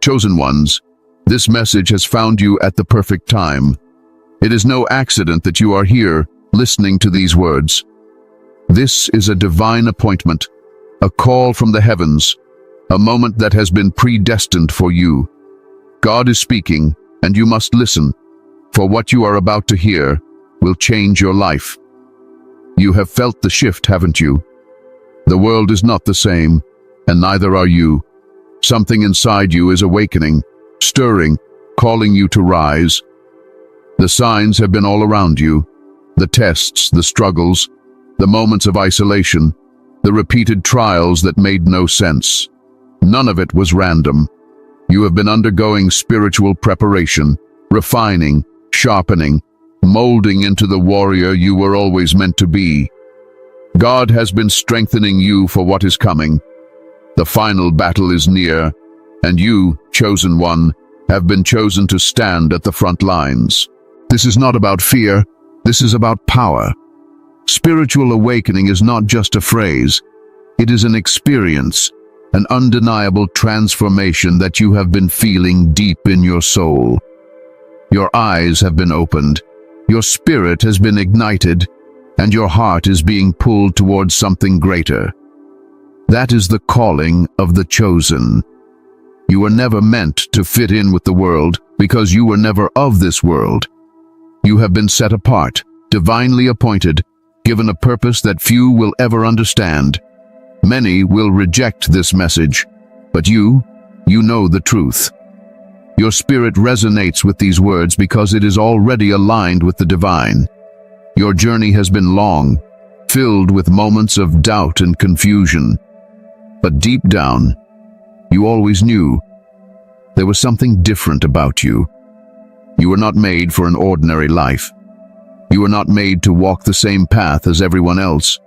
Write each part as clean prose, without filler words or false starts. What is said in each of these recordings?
Chosen ones, this message has found you at the perfect time. It is no accident that you are here, listening to these words. This is a divine appointment, a call from the heavens, a moment that has been predestined for you. God is speaking, and you must listen, for what you are about to hear will change your life. You have felt the shift, haven't you? The world is not the same, and neither are you. Something inside you is awakening, stirring, calling you to rise. The signs have been all around you. The tests, the struggles, the moments of isolation, the repeated trials that made no sense. None of it was random. You have been undergoing spiritual preparation, refining, sharpening, molding into the warrior you were always meant to be. God has been strengthening you for what is coming. The final battle is near, and you, chosen one, have been chosen to stand at the front lines. This is not about fear, this is about power. Spiritual awakening is not just a phrase, it is an experience, an undeniable transformation that you have been feeling deep in your soul. Your eyes have been opened, your spirit has been ignited, and your heart is being pulled towards something greater. That is the calling of the chosen. You were never meant to fit in with the world because you were never of this world. You have been set apart, divinely appointed, given a purpose that few will ever understand. Many will reject this message, but you know the truth. Your spirit resonates with these words because it is already aligned with the divine. Your journey has been long, filled with moments of doubt and confusion. But deep down, you always knew there was something different about you. You were not made for an ordinary life. You were not made to walk the same path as everyone else.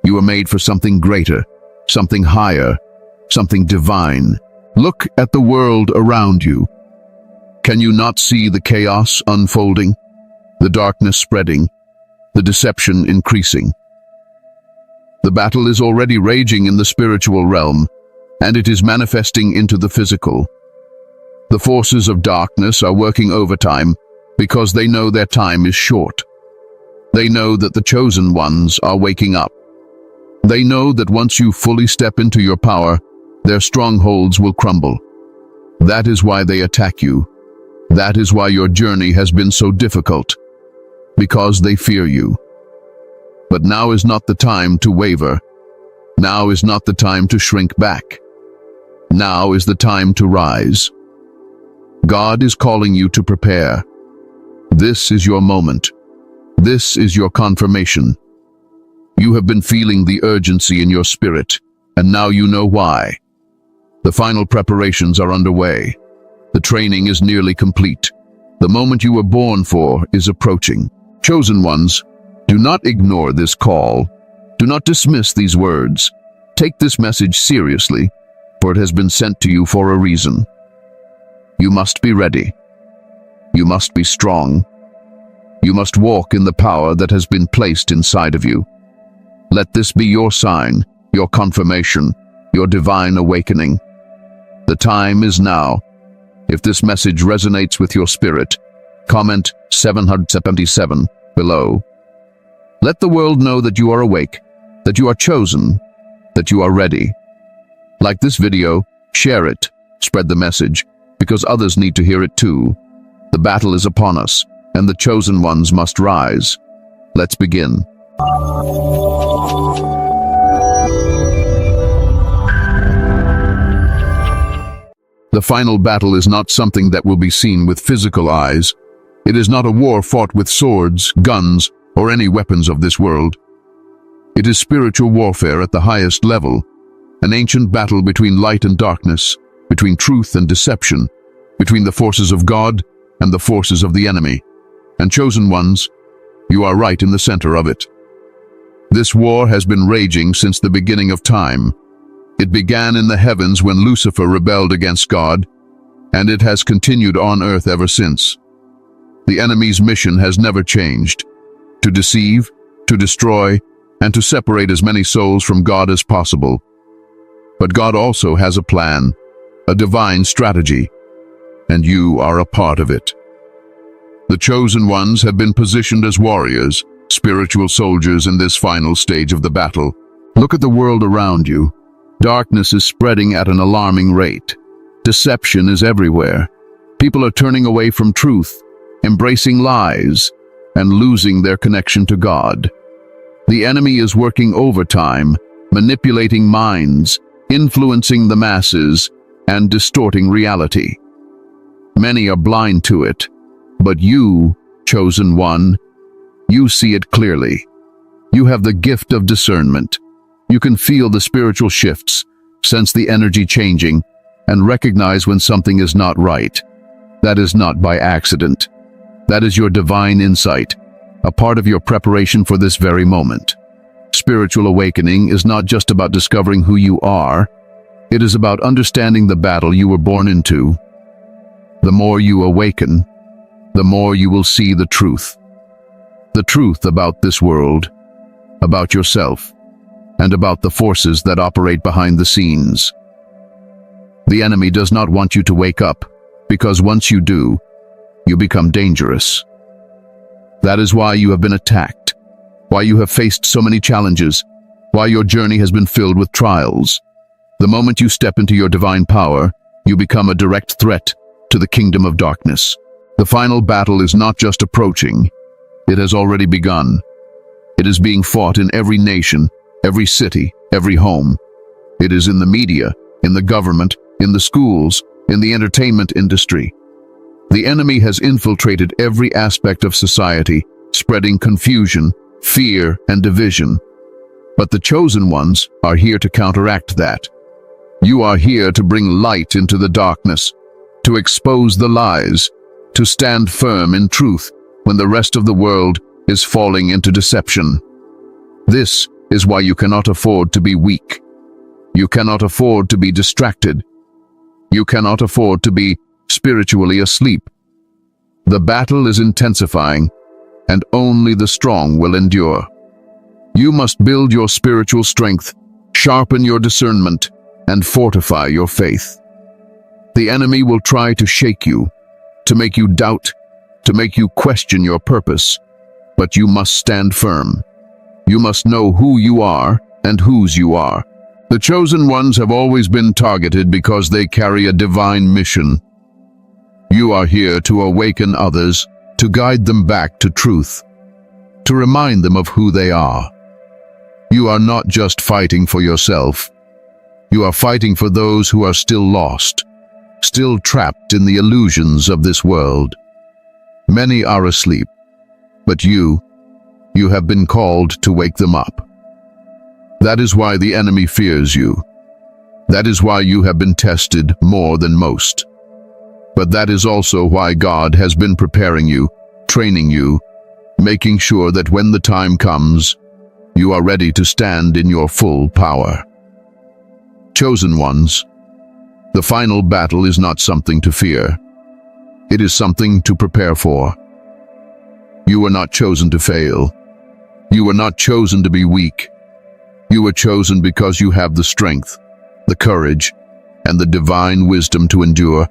You were made for something greater, something higher, something divine. Look at the world around you. Can you not see the chaos unfolding, the darkness spreading, the deception increasing? The battle is already raging in the spiritual realm, and it is manifesting into the physical. The forces of darkness are working overtime because they know their time is short. They know that the chosen ones are waking up. They know that once you fully step into your power, their strongholds will crumble. That is why they attack you. That is why your journey has been so difficult, because they fear you. But now is not the time to waver. Now is not the time to shrink back. Now is the time to rise. God is calling you to prepare. This is your moment. This is your confirmation. You have been feeling the urgency in your spirit, and now you know why. The final preparations are underway. The training is nearly complete. The moment you were born for is approaching. Chosen ones, do not ignore this call. Do not dismiss these words. Take this message seriously, for it has been sent to you for a reason. You must be ready. You must be strong. You must walk in the power that has been placed inside of you. Let this be your sign, your confirmation, your divine awakening. The time is now. If this message resonates with your spirit, comment 777 below. Let the world know that you are awake, that you are chosen, that you are ready. Like this video, share it, spread the message, because others need to hear it too. The battle is upon us, and the chosen ones must rise. Let's begin. The final battle is not something that will be seen with physical eyes. It is not a war fought with swords, guns, or any weapons of this world. It is spiritual warfare at the highest level, an ancient battle between light and darkness, between truth and deception, between the forces of God and the forces of the enemy. And chosen ones, you are right in the center of it. This war has been raging since the beginning of time. It began in the heavens when Lucifer rebelled against God, and it has continued on earth ever since. The enemy's mission has never changed: to deceive, to destroy, and to separate as many souls from God as possible. But God also has a plan, a divine strategy, and you are a part of it. The chosen ones have been positioned as warriors, spiritual soldiers in this final stage of the battle. Look at the world around you. Darkness is spreading at an alarming rate. Deception is everywhere. People are turning away from truth, embracing lies, and losing their connection to God. The enemy is working overtime, manipulating minds, influencing the masses, and distorting reality. Many are blind to it, but you, chosen one, you see it clearly. You have the gift of discernment. You can feel the spiritual shifts, sense the energy changing, and recognize when something is not right. That is not by accident. That is your divine insight, a part of your preparation for this very moment. Spiritual awakening is not just about discovering who you are. It is about understanding the battle you were born into. The more you awaken, the more you will see the truth. The truth about this world, about yourself, and about the forces that operate behind the scenes. The enemy does not want you to wake up, because once you do, you become dangerous. That is why you have been attacked, why you have faced so many challenges, why your journey has been filled with trials. The moment you step into your divine power, you become a direct threat to the kingdom of darkness. The final battle is not just approaching, it has already begun. It is being fought in every nation, every city, every home. It is in the media, in the government, in the schools, in the entertainment industry. The enemy has infiltrated every aspect of society, spreading confusion, fear, and division. But the chosen ones are here to counteract that. You are here to bring light into the darkness, to expose the lies, to stand firm in truth when the rest of the world is falling into deception. This is why you cannot afford to be weak. You cannot afford to be distracted. You cannot afford to be spiritually asleep. The battle is intensifying, and only the strong will endure. You must build your spiritual strength, sharpen your discernment, and fortify your faith. The enemy will try to shake you, to make you doubt, to make you question your purpose, but you must stand firm. You must know who you are and whose you are. The chosen ones have always been targeted because they carry a divine mission. You are here to awaken others, to guide them back to truth, to remind them of who they are. You are not just fighting for yourself. You are fighting for those who are still lost, still trapped in the illusions of this world. Many are asleep, but you have been called to wake them up. That is why the enemy fears you. That is why you have been tested more than most. But that is also why God has been preparing you, training you, making sure that when the time comes, you are ready to stand in your full power. Chosen ones, the final battle is not something to fear. It is something to prepare for. You were not chosen to fail. You were not chosen to be weak. You were chosen because you have the strength, the courage, and the divine wisdom to endure.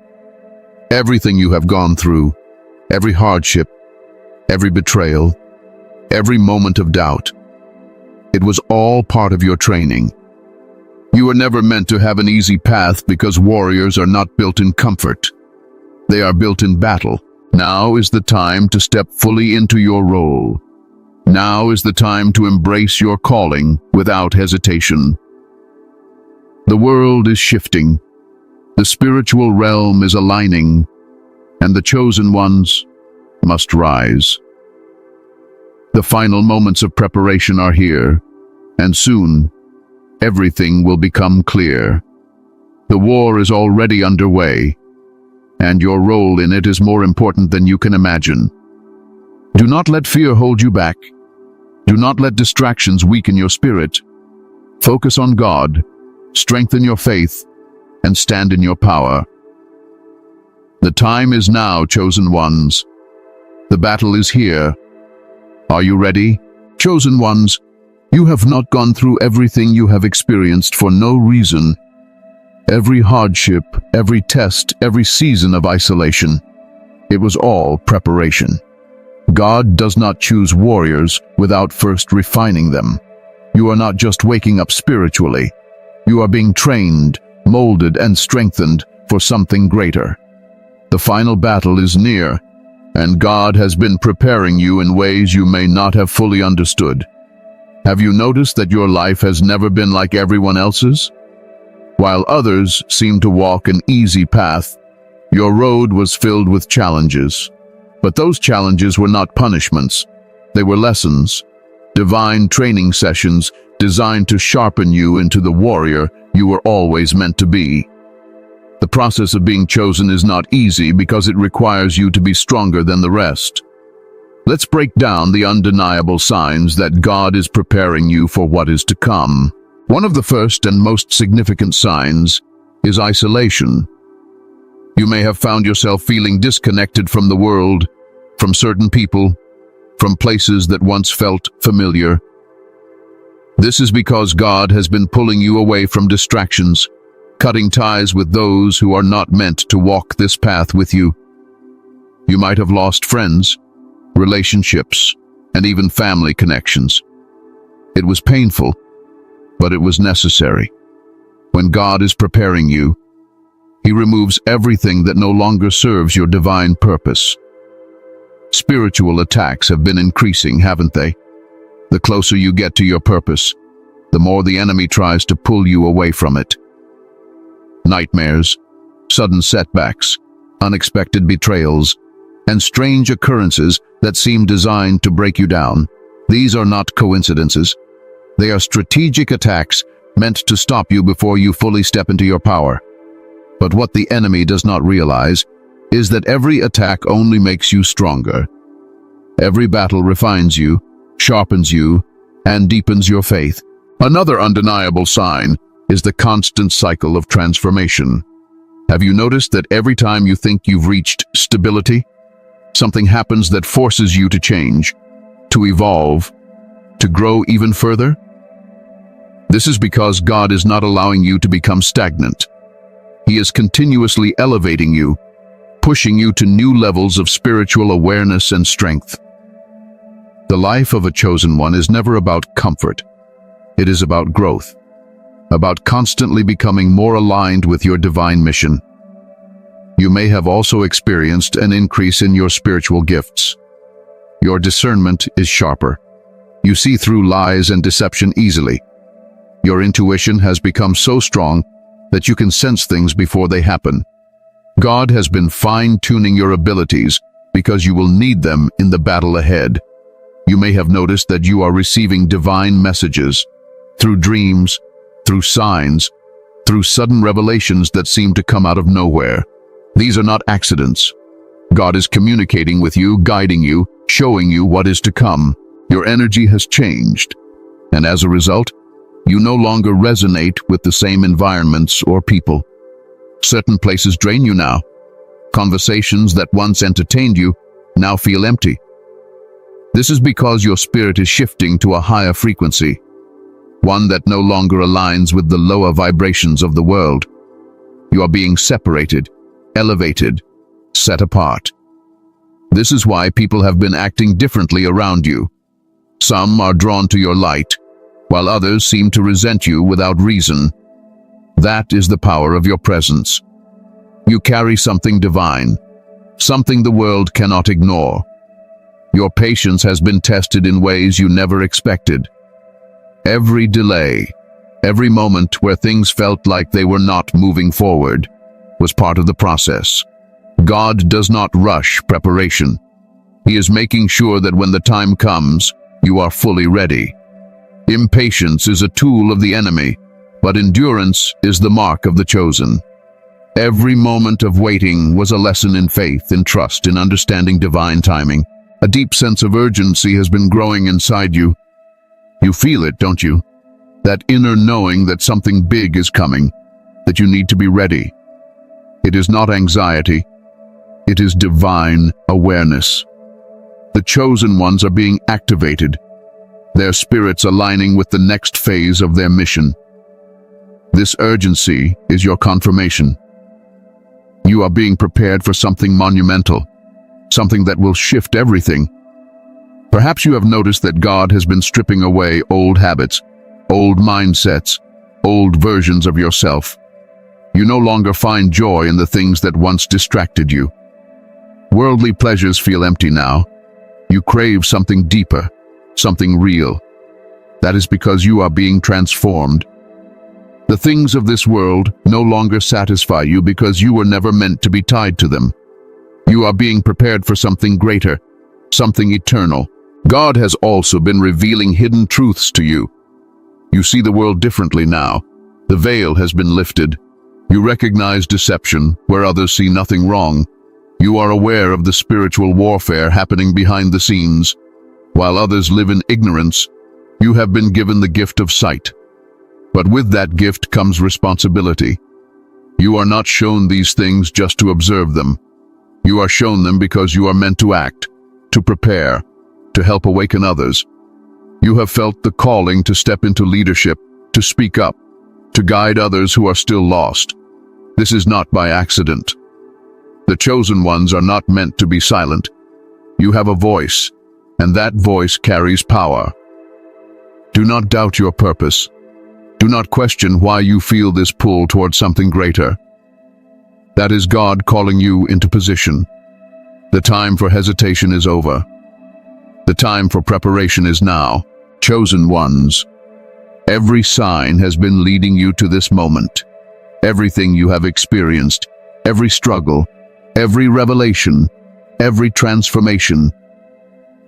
Everything you have gone through, every hardship, every betrayal, every moment of doubt, it was all part of your training. You were never meant to have an easy path because warriors are not built in comfort. They are built in battle. Now is the time to step fully into your role. Now is the time to embrace your calling without hesitation. The world is shifting. The spiritual realm is aligning, and the chosen ones must rise. The final moments of preparation are here, and soon everything will become clear. The war is already underway, and your role in it is more important than you can imagine. Do not let fear hold you back. Do not let distractions weaken your spirit. Focus on God, strengthen your faith, and stand in your power. The time is now, chosen ones. The battle is here. Are you ready? Chosen ones, you have not gone through everything you have experienced for no reason. Every hardship, every test, every season of isolation, it was all preparation. God does not choose warriors without first refining them. You are not just waking up spiritually. You are being trained, molded, and strengthened for something greater. The final battle is near, and God has been preparing you in ways you may not have fully understood. Have you noticed that your life has never been like everyone else's? While others seem to walk an easy path, your road was filled with challenges. But those challenges were not punishments. They were lessons, divine training sessions designed to sharpen you into the warrior you were always meant to be. The process of being chosen is not easy because it requires you to be stronger than the rest. Let's break down the undeniable signs that God is preparing you for what is to come. One of the first and most significant signs is isolation. You may have found yourself feeling disconnected from the world, from certain people, from places that once felt familiar. This is because God has been pulling you away from distractions, cutting ties with those who are not meant to walk this path with you. You might have lost friends, relationships, and even family connections. It was painful, but it was necessary. When God is preparing you, He removes everything that no longer serves your divine purpose. Spiritual attacks have been increasing, haven't they? The closer you get to your purpose, the more the enemy tries to pull you away from it. Nightmares, sudden setbacks, unexpected betrayals, and strange occurrences that seem designed to break you down. These are not coincidences. They are strategic attacks meant to stop you before you fully step into your power. But what the enemy does not realize is that every attack only makes you stronger. Every battle refines you, sharpens you, and deepens your faith. Another undeniable sign is the constant cycle of transformation. Have you noticed that every time you think you've reached stability, something happens that forces you to change, to evolve, to grow even further? This is because God is not allowing you to become stagnant. He is continuously elevating you, pushing you to new levels of spiritual awareness and strength. The life of a chosen one is never about comfort. It is about growth, about constantly becoming more aligned with your divine mission. You may have also experienced an increase in your spiritual gifts. Your discernment is sharper. You see through lies and deception easily. Your intuition has become so strong that you can sense things before they happen. God has been fine-tuning your abilities because you will need them in the battle ahead. You may have noticed that you are receiving divine messages through dreams, through signs, through sudden revelations that seem to come out of nowhere. These are not accidents. God is communicating with you, guiding you, showing you what is to come. Your energy has changed, and as a result, you no longer resonate with the same environments or people. Certain places drain you now. Conversations that once entertained you now feel empty. This is because your spirit is shifting to a higher frequency, one that no longer aligns with the lower vibrations of the world. You are being separated, elevated, set apart. This is why people have been acting differently around you. Some are drawn to your light, while others seem to resent you without reason. That is the power of your presence. You carry something divine, something the world cannot ignore. Your patience has been tested in ways you never expected. Every delay, every moment where things felt like they were not moving forward, was part of the process. God does not rush preparation. He is making sure that when the time comes, you are fully ready. Impatience is a tool of the enemy, but endurance is the mark of the chosen. Every moment of waiting was a lesson in faith, in trust, in understanding divine timing. A deep sense of urgency has been growing inside you. You feel it, don't you? That inner knowing that something big is coming, that you need to be ready. It is not anxiety. It is divine awareness. The chosen ones are being activated, their spirits aligning with the next phase of their mission. This urgency is your confirmation. You are being prepared for something monumental, something that will shift everything. Perhaps you have noticed that God has been stripping away old habits, old mindsets, old versions of yourself. You no longer find joy in the things that once distracted you. Worldly pleasures feel empty now. You crave something deeper, something real. That is because you are being transformed. The things of this world no longer satisfy you because you were never meant to be tied to them. You are being prepared for something greater, something eternal. God has also been revealing hidden truths to you. You see the world differently now. The veil has been lifted. You recognize deception where others see nothing wrong. You are aware of the spiritual warfare happening behind the scenes. While others live in ignorance, you have been given the gift of sight. But with that gift comes responsibility. You are not shown these things just to observe them. You are shown them because you are meant to act, to prepare, to help awaken others. You have felt the calling to step into leadership, to speak up, to guide others who are still lost. This is not by accident. The chosen ones are not meant to be silent. You have a voice, and that voice carries power. Do not doubt your purpose. Do not question why you feel this pull towards something greater. That is God calling you into position. The time for hesitation is over. The time for preparation is now. Chosen ones, every sign has been leading you to this moment. Everything you have experienced, every struggle, every revelation, every transformation,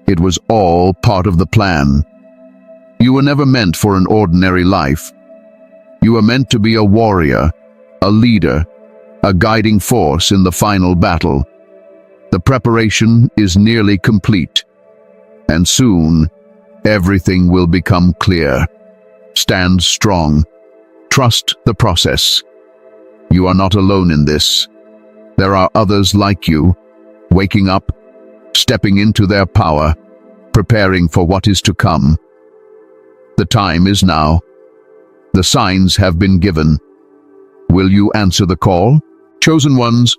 it was all part of the plan. You were never meant for an ordinary life. You were meant to be a warrior, a leader, a guiding force in the final battle. The preparation is nearly complete, and soon everything will become clear. Stand strong. Trust the process. You are not alone in this. There are others like you, waking up, stepping into their power, preparing for what is to come. The time is now. The signs have been given. Will you answer the call? Chosen ones,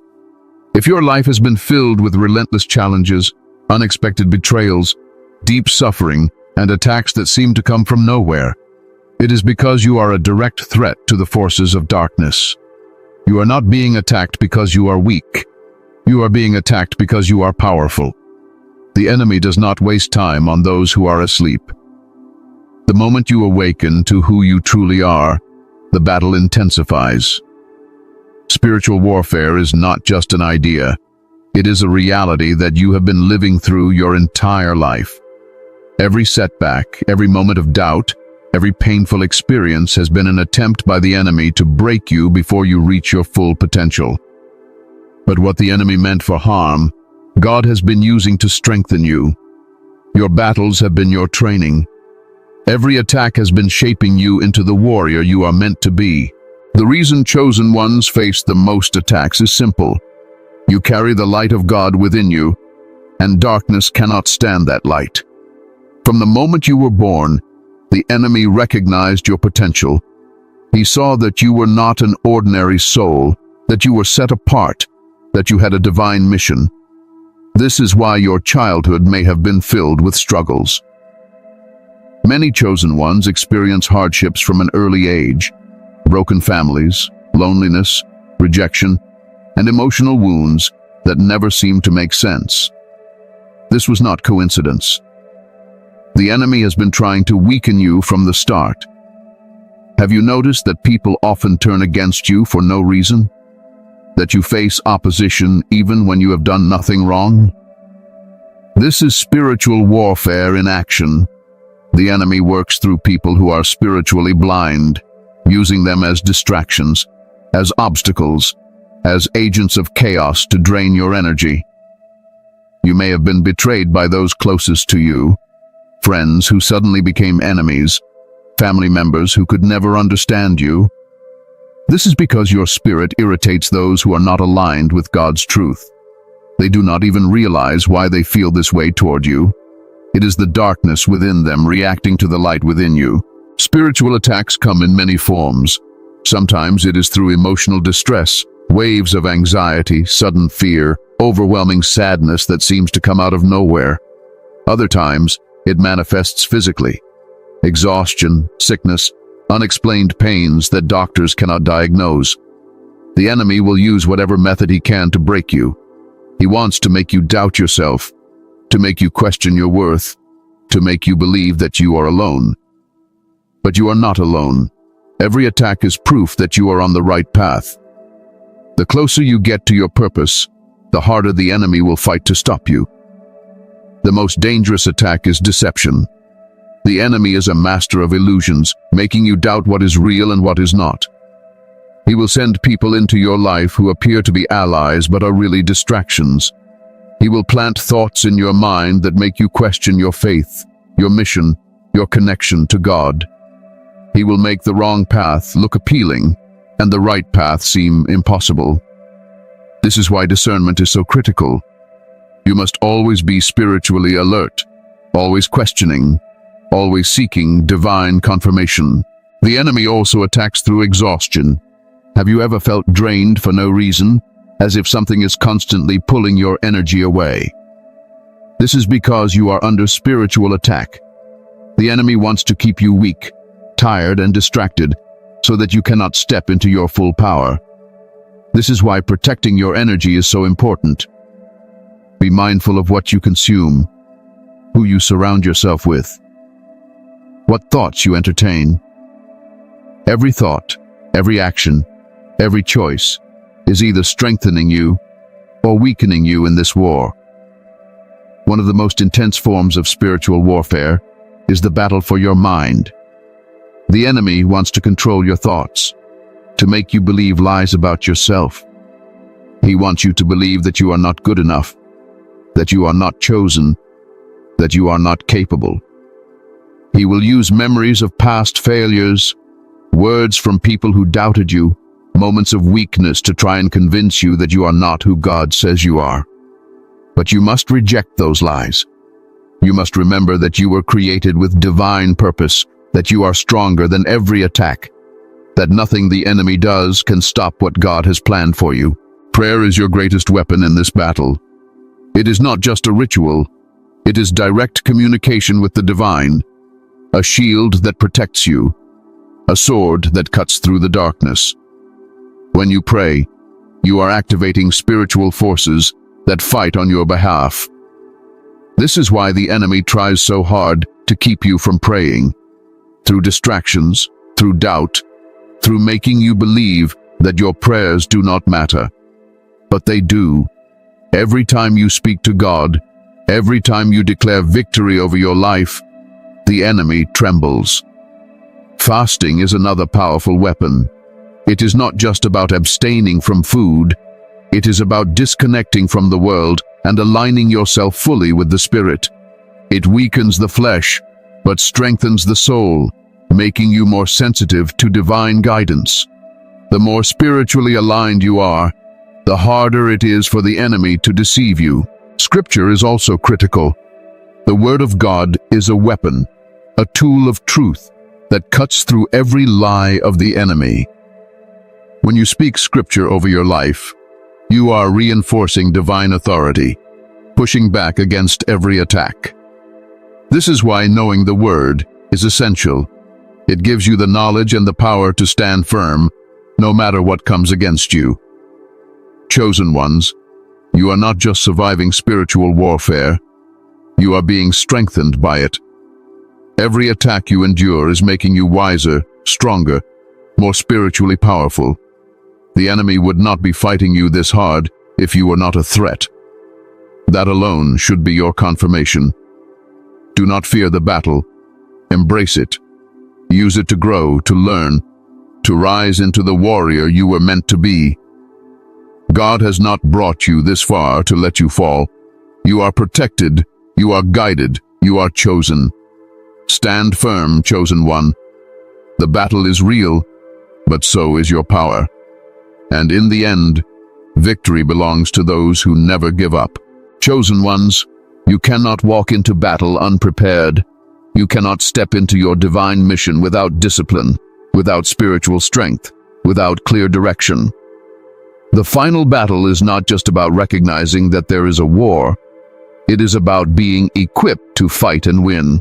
if your life has been filled with relentless challenges, unexpected betrayals, deep suffering, and attacks that seem to come from nowhere, it is because you are a direct threat to the forces of darkness. You are not being attacked because you are weak. You are being attacked because you are powerful. The enemy does not waste time on those who are asleep. The moment you awaken to who you truly are, the battle intensifies. Spiritual warfare is not just an idea. It is a reality that you have been living through your entire life. Every setback, every moment of doubt, every painful experience has been an attempt by the enemy to break you before you reach your full potential. But what the enemy meant for harm, God has been using to strengthen you. Your battles have been your training. Every attack has been shaping you into the warrior you are meant to be. The reason chosen ones face the most attacks is simple. You carry the light of God within you, and darkness cannot stand that light. From the moment you were born, the enemy recognized your potential. He saw that you were not an ordinary soul, that you were set apart, that you had a divine mission. This is why your childhood may have been filled with struggles. Many chosen ones experience hardships from an early age. Broken families, loneliness, rejection, and emotional wounds that never seem to make sense. This was not coincidence. The enemy has been trying to weaken you from the start. Have you noticed that people often turn against you for no reason? That you face opposition even when you have done nothing wrong? This is spiritual warfare in action. The enemy works through people who are spiritually blind, using them as distractions, as obstacles, as agents of chaos to drain your energy. You may have been betrayed by those closest to you, friends who suddenly became enemies, family members who could never understand you. This is because your spirit irritates those who are not aligned with God's truth. They do not even realize why they feel this way toward you. It is the darkness within them reacting to the light within you. Spiritual attacks come in many forms. Sometimes it is through emotional distress, waves of anxiety, sudden fear, overwhelming sadness that seems to come out of nowhere. Other times, it manifests physically. Exhaustion, sickness, unexplained pains that doctors cannot diagnose. The enemy will use whatever method he can to break you. He wants to make you doubt yourself, to make you question your worth, to make you believe that you are alone. But you are not alone. Every attack is proof that you are on the right path. The closer you get to your purpose, the harder the enemy will fight to stop you. The most dangerous attack is deception. The enemy is a master of illusions, making you doubt what is real and what is not. He will send people into your life who appear to be allies but are really distractions. He will plant thoughts in your mind that make you question your faith, your mission, your connection to God. He will make the wrong path look appealing and the right path seem impossible. This is why discernment is so critical. You must always be spiritually alert, always questioning, always seeking divine confirmation. The enemy also attacks through exhaustion. Have you ever felt drained for no reason, as if something is constantly pulling your energy away? This is because you are under spiritual attack. The enemy wants to keep you weak, tired and distracted, so that you cannot step into your full power. This is why protecting your energy is so important. Be mindful of what you consume, who you surround yourself with, what thoughts you entertain. Every thought, every action, every choice is either strengthening you or weakening you in this war. One of the most intense forms of spiritual warfare is the battle for your mind. The enemy wants to control your thoughts, to make you believe lies about yourself. He wants you to believe that you are not good enough, that you are not chosen, that you are not capable. He will use memories of past failures, words from people who doubted you, moments of weakness to try and convince you that you are not who God says you are. But you must reject those lies. You must remember that you were created with divine purpose, that you are stronger than every attack, that nothing the enemy does can stop what God has planned for you. Prayer is your greatest weapon in this battle. It is not just a ritual, it is direct communication with the divine, a shield that protects you, a sword that cuts through the darkness. When you pray, you are activating spiritual forces that fight on your behalf. This is why the enemy tries so hard to keep you from praying. Through distractions, through doubt, through making you believe that your prayers do not matter. But they do. Every time you speak to God, every time you declare victory over your life, the enemy trembles. Fasting is another powerful weapon. It is not just about abstaining from food, it is about disconnecting from the world and aligning yourself fully with the Spirit. It weakens the flesh, but strengthens the soul, making you more sensitive to divine guidance. The more spiritually aligned you are, the harder it is for the enemy to deceive you. Scripture is also critical. The Word of God is a weapon, a tool of truth that cuts through every lie of the enemy. When you speak Scripture over your life, you are reinforcing divine authority, pushing back against every attack. This is why knowing the Word is essential. It gives you the knowledge and the power to stand firm, no matter what comes against you. Chosen ones, you are not just surviving spiritual warfare, you are being strengthened by it. Every attack you endure is making you wiser, stronger, more spiritually powerful. The enemy would not be fighting you this hard if you were not a threat. That alone should be your confirmation. Do not fear the battle. Embrace it. Use it to grow, to learn, to rise into the warrior you were meant to be. God has not brought you this far to let you fall. You are protected, you are guided, you are chosen. Stand firm, chosen one. The battle is real, but so is your power. And in the end, victory belongs to those who never give up. Chosen ones, you cannot walk into battle unprepared. You cannot step into your divine mission without discipline, without spiritual strength, without clear direction. The final battle is not just about recognizing that there is a war. It is about being equipped to fight and win.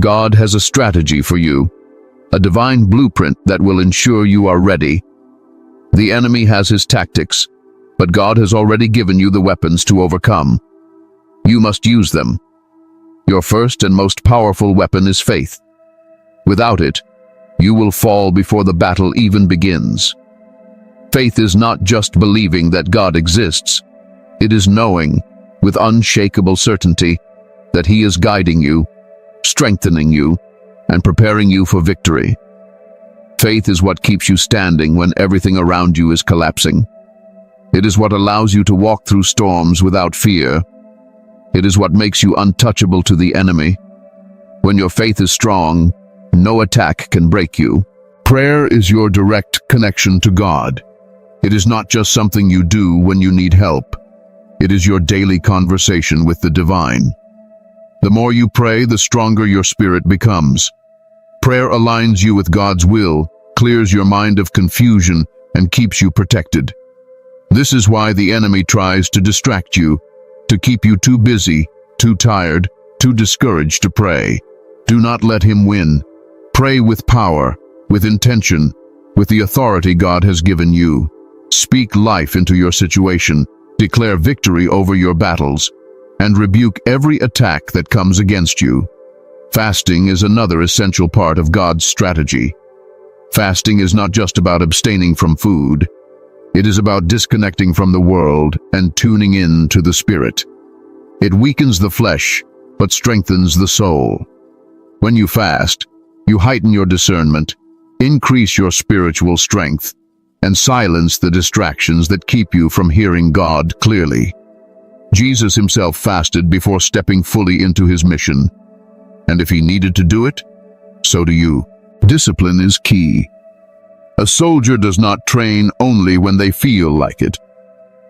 God has a strategy for you, a divine blueprint that will ensure you are ready. The enemy has his tactics, but God has already given you the weapons to overcome. You must use them. Your first and most powerful weapon is faith. Without it, you will fall before the battle even begins. Faith is not just believing that God exists. It is knowing, with unshakable certainty, that He is guiding you, strengthening you, and preparing you for victory. Faith is what keeps you standing when everything around you is collapsing. It is what allows you to walk through storms without fear. It is what makes you untouchable to the enemy. When your faith is strong, no attack can break you. Prayer is your direct connection to God. It is not just something you do when you need help. It is your daily conversation with the divine. The more you pray, the stronger your spirit becomes. Prayer aligns you with God's will, clears your mind of confusion, and keeps you protected. This is why the enemy tries to distract you, to keep you too busy, too tired, too discouraged to pray. Do not let him win. Pray with power, with intention, with the authority God has given you. Speak life into your situation, declare victory over your battles, and rebuke every attack that comes against you. Fasting is another essential part of God's strategy. Fasting is not just about abstaining from food. It is about disconnecting from the world and tuning in to the Spirit. It weakens the flesh, but strengthens the soul. When you fast, you heighten your discernment, increase your spiritual strength, and silence the distractions that keep you from hearing God clearly. Jesus himself fasted before stepping fully into his mission. And if he needed to do it, so do you. Discipline is key. A soldier does not train only when they feel like it.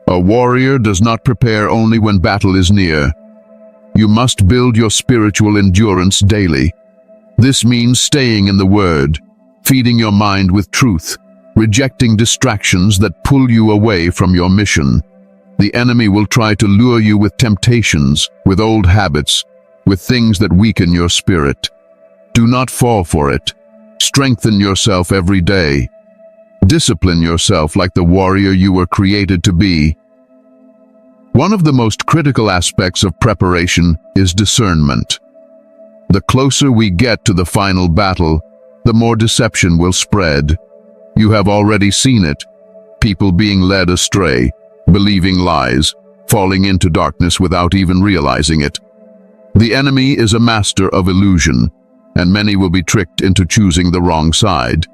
A warrior does not prepare only when battle is near. You must build your spiritual endurance daily. This means staying in the Word, feeding your mind with truth, rejecting distractions that pull you away from your mission. The enemy will try to lure you with temptations, with old habits, with things that weaken your spirit. Do not fall for it. Strengthen yourself every day. Discipline yourself like the warrior you were created to be. One of the most critical aspects of preparation is discernment. The closer we get to the final battle, the more deception will spread. You have already seen it. People being led astray, believing lies, falling into darkness without even realizing it. The enemy is a master of illusion, and many will be tricked into choosing the wrong side.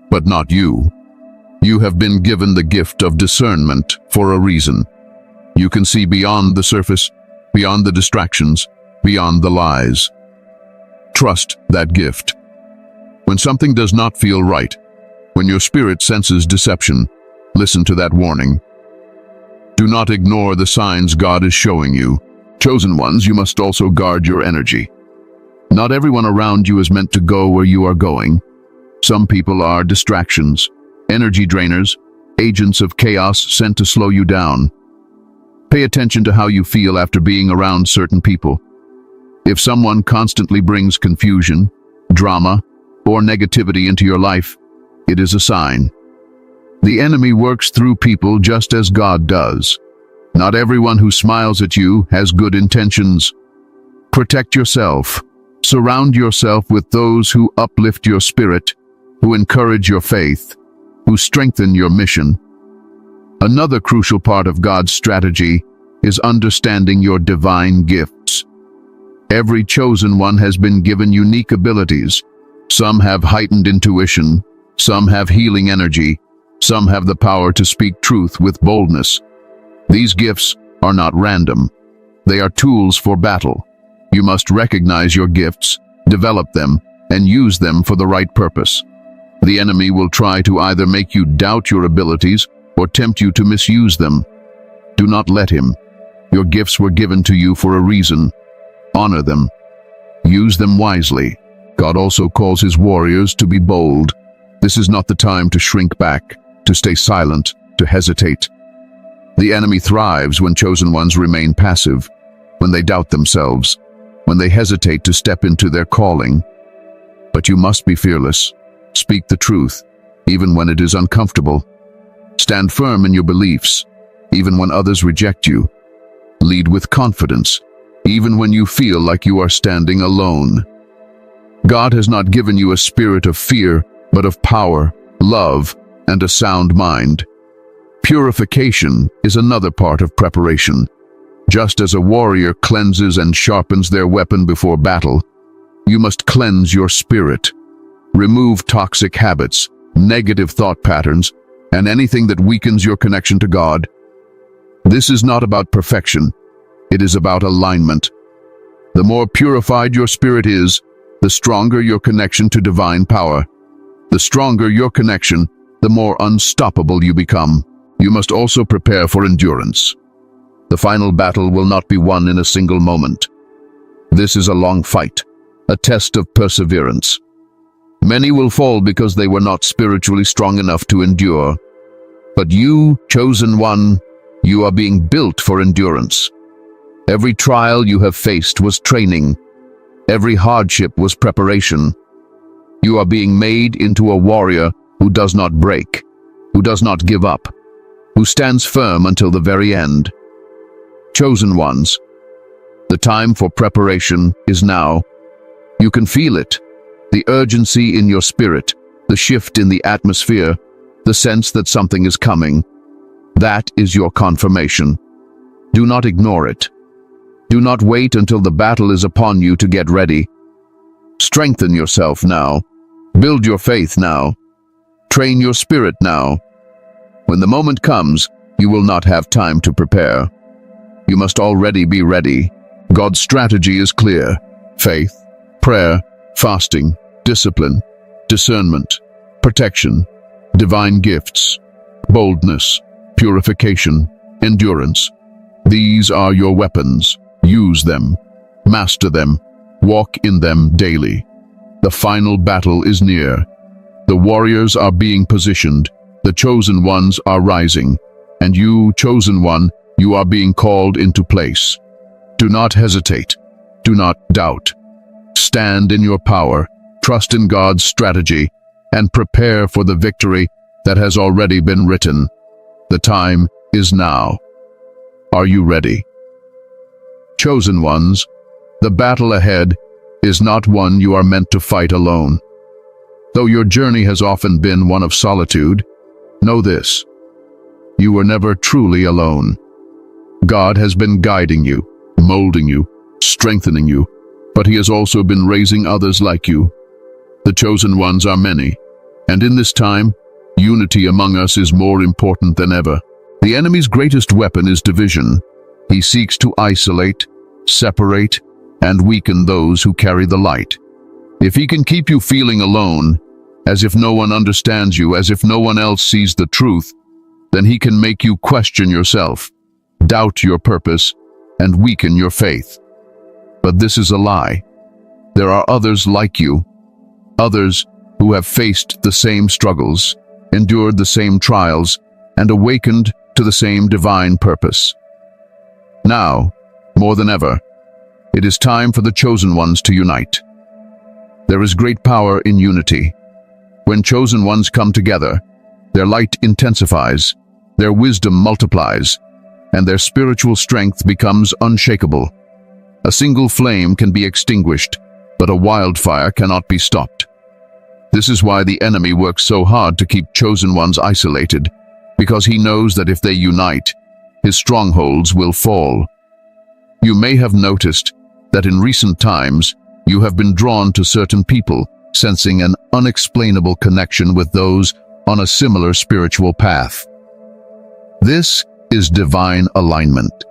But not you. You have been given the gift of discernment for a reason. You can see beyond the surface, beyond the distractions, beyond the lies. Trust that gift. When something does not feel right, when your spirit senses deception, listen to that warning. Do not ignore the signs God is showing you. Chosen ones, you must also guard your energy. Not everyone around you is meant to go where you are going. Some people are distractions, energy drainers, agents of chaos sent to slow you down. Pay attention to how you feel after being around certain people. If someone constantly brings confusion, drama, or negativity into your life, it is a sign. The enemy works through people just as God does. Not everyone who smiles at you has good intentions. Protect yourself. Surround yourself with those who uplift your spirit, who encourage your faith, who strengthen your mission. Another crucial part of God's strategy is understanding your divine gifts. Every chosen one has been given unique abilities. Some have heightened intuition, some have healing energy, some have the power to speak truth with boldness. These gifts are not random. They are tools for battle. You must recognize your gifts, develop them, and use them for the right purpose. The enemy will try to either make you doubt your abilities or tempt you to misuse them. Do not let him. Your gifts were given to you for a reason. Honor them. Use them wisely. God also calls his warriors to be bold. This is not the time to shrink back, to stay silent, to hesitate. The enemy thrives when chosen ones remain passive, when they doubt themselves, when they hesitate to step into their calling. But you must be fearless. Speak the truth, even when it is uncomfortable. Stand firm in your beliefs, even when others reject you. Lead with confidence, even when you feel like you are standing alone. God has not given you a spirit of fear, but of power, love, and a sound mind. Purification is another part of preparation. Just as a warrior cleanses and sharpens their weapon before battle, you must cleanse your spirit. Remove toxic habits, negative thought patterns, and anything that weakens your connection to God. This is not about perfection. It is about alignment. The more purified your spirit is, the stronger your connection to divine power. The stronger your connection, the more unstoppable you become. You must also prepare for endurance. The final battle will not be won in a single moment. This is a long fight, a test of perseverance. Many will fall because they were not spiritually strong enough to endure. But you, chosen one, you are being built for endurance. Every trial you have faced was training. Every hardship was preparation. You are being made into a warrior who does not break, who does not give up, who stands firm until the very end. Chosen ones, the time for preparation is now. You can feel it, the urgency in your spirit, the shift in the atmosphere, the sense that something is coming. That is your confirmation. Do not ignore it. Do not wait until the battle is upon you to get ready. Strengthen yourself now. Build your faith now. Train your spirit now. When the moment comes, you will not have time to prepare. You must already be ready. God's strategy is clear. Faith, prayer, fasting, discipline, discernment, protection, divine gifts, boldness, purification, endurance. These are your weapons. Use them. Master them. Walk in them daily. The final battle is near. The warriors are being positioned. The chosen ones are rising. And you, chosen one, you are being called into place. Do not hesitate. Do not doubt. Stand in your power, trust in God's strategy, and prepare for the victory that has already been written. The time is now. Are you ready? Chosen ones, the battle ahead is not one you are meant to fight alone. Though your journey has often been one of solitude, know this: you were never truly alone. God has been guiding you, molding you, strengthening you, but He has also been raising others like you. The chosen ones are many, and in this time, unity among us is more important than ever. The enemy's greatest weapon is division. He seeks to isolate, separate, and weaken those who carry the light. If he can keep you feeling alone, as if no one understands you, as if no one else sees the truth, then he can make you question yourself, doubt your purpose, and weaken your faith. But this is a lie. There are others like you, others who have faced the same struggles, endured the same trials, and awakened to the same divine purpose. Now, more than ever, it is time for the chosen ones to unite. There is great power in unity. When chosen ones come together, their light intensifies, their wisdom multiplies, and their spiritual strength becomes unshakable. A single flame can be extinguished, but a wildfire cannot be stopped. This is why the enemy works so hard to keep chosen ones isolated, because he knows that if they unite, his strongholds will fall. You may have noticed that in recent times, you have been drawn to certain people, sensing an unexplainable connection with those on a similar spiritual path. This is divine alignment.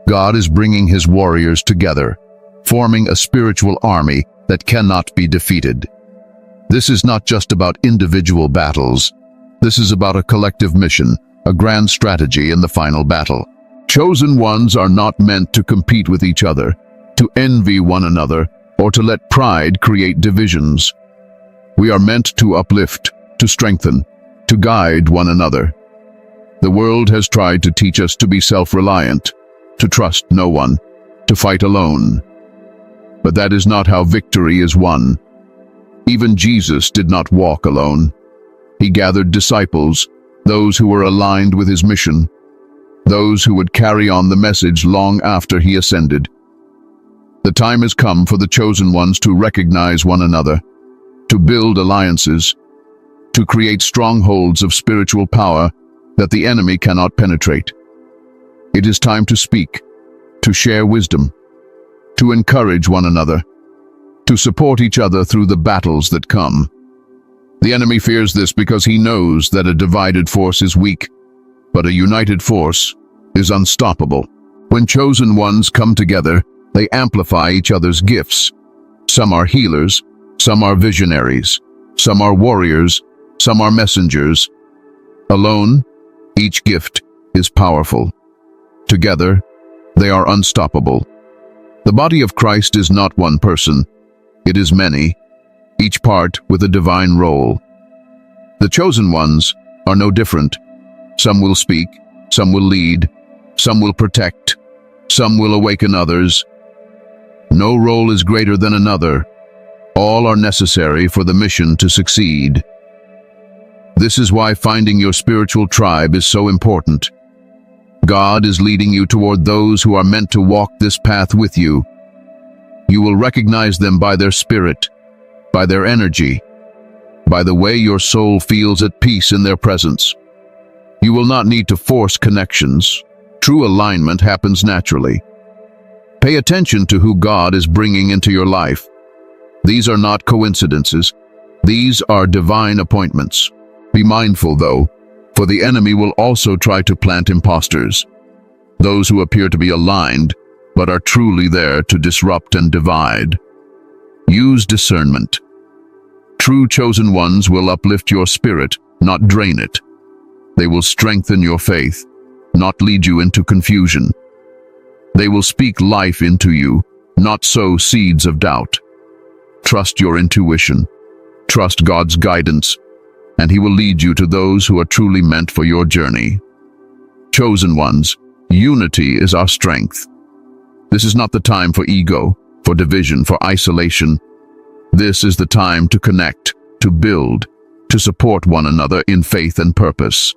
God is bringing His warriors together, forming a spiritual army that cannot be defeated. This is not just about individual battles. This is about a collective mission, a grand strategy in the final battle. Chosen ones are not meant to compete with each other, to envy one another, or to let pride create divisions. We are meant to uplift, to strengthen, to guide one another. The world has tried to teach us to be self-reliant, to trust no one, to fight alone. But that is not how victory is won. Even Jesus did not walk alone. He gathered disciples, those who were aligned with his mission, those who would carry on the message long after he ascended. The time has come for the chosen ones to recognize one another, to build alliances, to create strongholds of spiritual power that the enemy cannot penetrate. It is time to speak, to share wisdom, to encourage one another, to support each other through the battles that come. The enemy fears this because he knows that a divided force is weak, but a united force is unstoppable. When chosen ones come together, they amplify each other's gifts. Some are healers, some are visionaries, some are warriors, some are messengers. Alone, each gift is powerful. Together, they are unstoppable. The body of Christ is not one person. It is many, each part with a divine role. The chosen ones are no different. Some will speak, some will lead, some will protect, some will awaken others. No role is greater than another. All are necessary for the mission to succeed. This is why finding your spiritual tribe is so important. God is leading you toward those who are meant to walk this path with you. You will recognize them by their spirit, by their energy, by the way your soul feels at peace in their presence. You will not need to force connections. True alignment happens naturally. Pay attention to who God is bringing into your life. These are not coincidences. These are divine appointments. Be mindful, though, for the enemy will also try to plant imposters, those who appear to be aligned, but are truly there to disrupt and divide. Use discernment. True chosen ones will uplift your spirit, not drain it. They will strengthen your faith, not lead you into confusion. They will speak life into you, not sow seeds of doubt. Trust your intuition. Trust God's guidance, and He will lead you to those who are truly meant for your journey. Chosen ones, unity is our strength. This is not the time for ego, for division, for isolation. This is the time to connect, to build, to support one another in faith and purpose.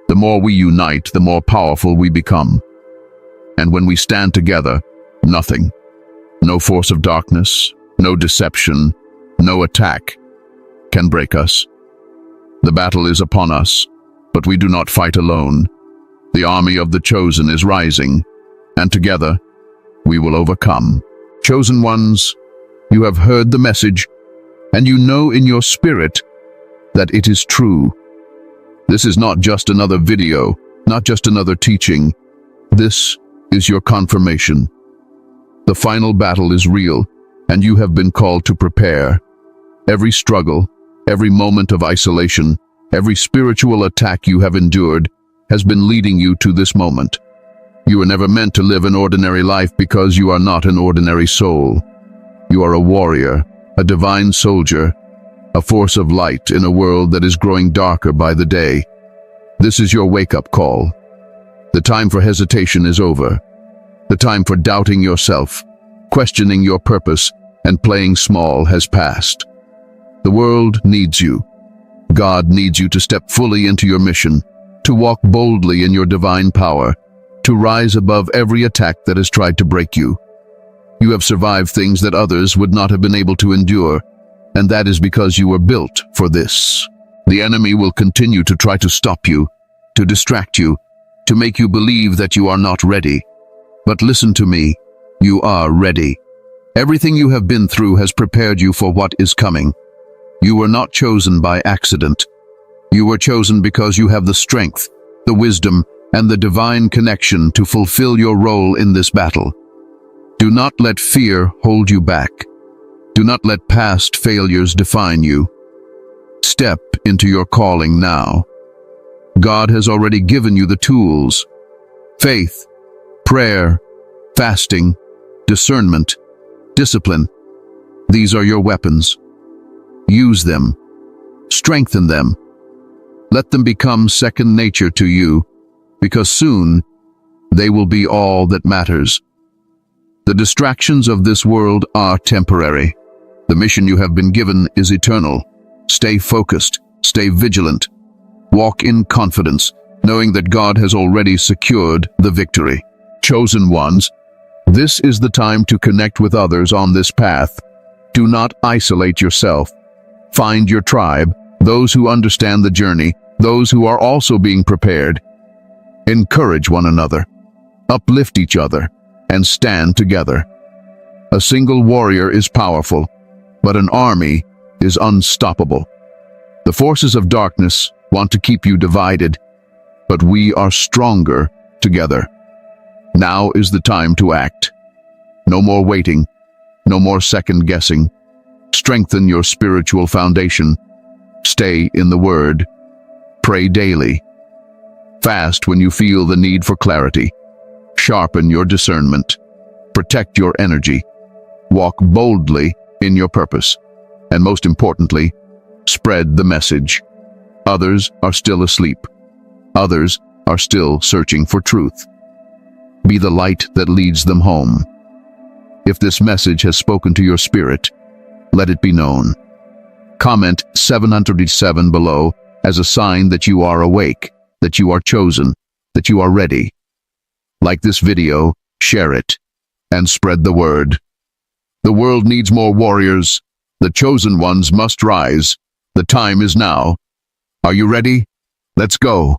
The more we unite, the more powerful we become. And when we stand together, nothing, no force of darkness, no deception, no attack, can break us. The battle is upon us, but we do not fight alone. The army of the chosen is rising, and together we will overcome. Chosen ones, you have heard the message, and you know in your spirit that it is true. This is not just another video, not just another teaching. This is your confirmation. The final battle is real, and you have been called to prepare. Every struggle, every moment of isolation, every spiritual attack you have endured has been leading you to this moment. You were never meant to live an ordinary life because you are not an ordinary soul. You are a warrior, a divine soldier, a force of light in a world that is growing darker by the day. This is your wake-up call. The time for hesitation is over. The time for doubting yourself, questioning your purpose, and playing small has passed. The world needs you. God needs you to step fully into your mission, to walk boldly in your divine power, to rise above every attack that has tried to break you. You have survived things that others would not have been able to endure, and that is because you were built for this. The enemy will continue to try to stop you, to distract you, to make you believe that you are not ready. But listen to me, you are ready. Everything you have been through has prepared you for what is coming. You were not chosen by accident. You were chosen because you have the strength, the wisdom, and the divine connection to fulfill your role in this battle. Do not let fear hold you back. Do not let past failures define you. Step into your calling now. God has already given you the tools: faith, prayer, fasting, discernment, discipline. These are your weapons. Use them. Strengthen them. Let them become second nature to you, because soon they will be all that matters. The distractions of this world are temporary. The mission you have been given is eternal. Stay focused, stay vigilant. Walk in confidence, knowing that God has already secured the victory. Chosen ones, this is the time to connect with others on this path. Do not isolate yourself. Find your tribe, those who understand the journey, those who are also being prepared. Encourage one another, uplift each other, and stand together. A single warrior is powerful, but an army is unstoppable. The forces of darkness want to keep you divided, but we are stronger together. Now is the time to act. No more waiting, no more second guessing. Strengthen your spiritual foundation. Stay in the Word. Pray daily. Fast when you feel the need for clarity. Sharpen your discernment. Protect your energy. Walk boldly in your purpose. And most importantly, spread the message. Others are still asleep. Others are still searching for truth. Be the light that leads them home. If this message has spoken to your spirit, let it be known. Comment 707 below as a sign that you are awake, that you are chosen, that you are ready. Like this video, share it, and spread the word. The world needs more warriors. The chosen ones must rise. The time is now. Are you ready? Let's go.